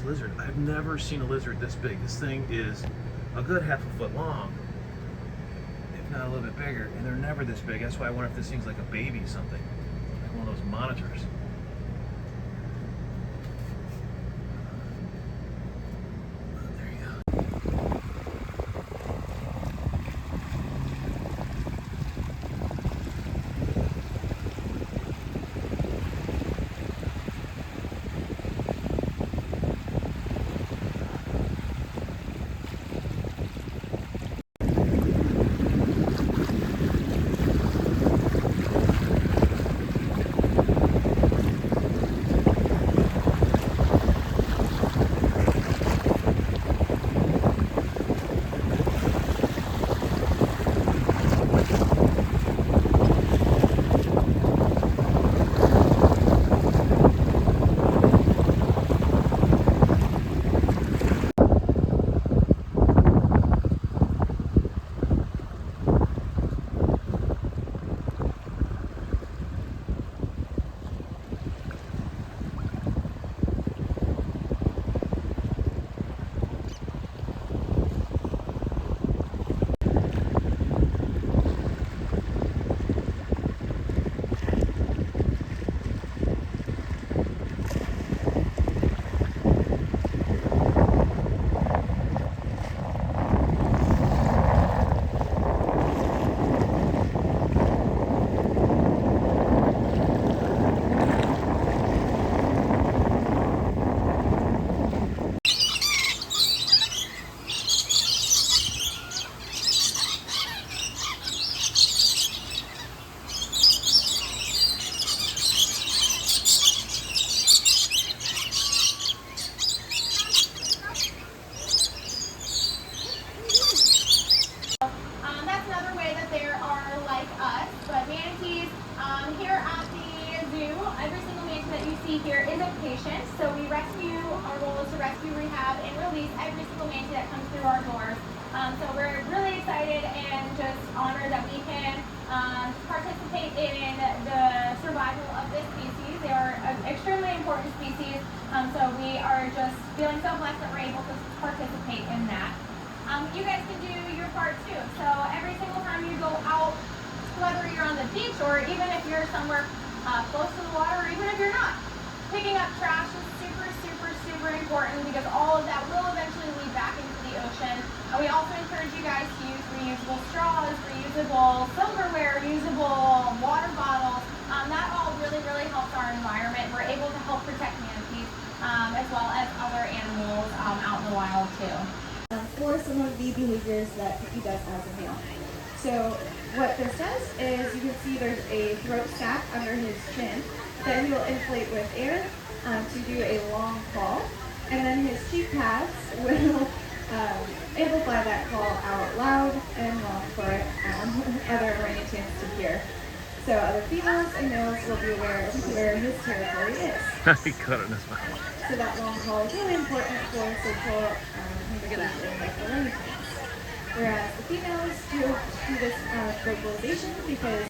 this lizard. I've never seen a lizard this big. This thing is a good half a foot long, if not a little bit bigger, and they're never this big. That's why I wonder if this thing's like a baby something, like one of those monitors. There you go. Here is a patient, so we rescue, our goal is to rescue, rehab, and release every single manatee that comes through our doors. So we're really excited and just honored that we can participate in the survival of this species. They are an extremely important species, so we are just feeling so blessed that we're able to participate in that. You guys can do your part too. So every single time you go out, whether you're on the beach or even if you're somewhere close to the water, or even if you're not, picking up trash is super important because all of that will eventually lead back into the ocean. And we also encourage you guys to use reusable straws, reusable silverware, reusable water bottles. That all really helps our environment. We're able to help protect manatees as well as other animals out in the wild too. For some of the behaviors that he does as a male. So what this does is you can see there's a throat sac under his chin that he will inflate with air to do a long call, and then his cheek pads will amplify that call out loud and long for other orangutans to hear. So other females and males will be aware of where his territory is. He cut it in his mouth. So that long call is really important for social communication with orangutans. Whereas the females do this vocalization because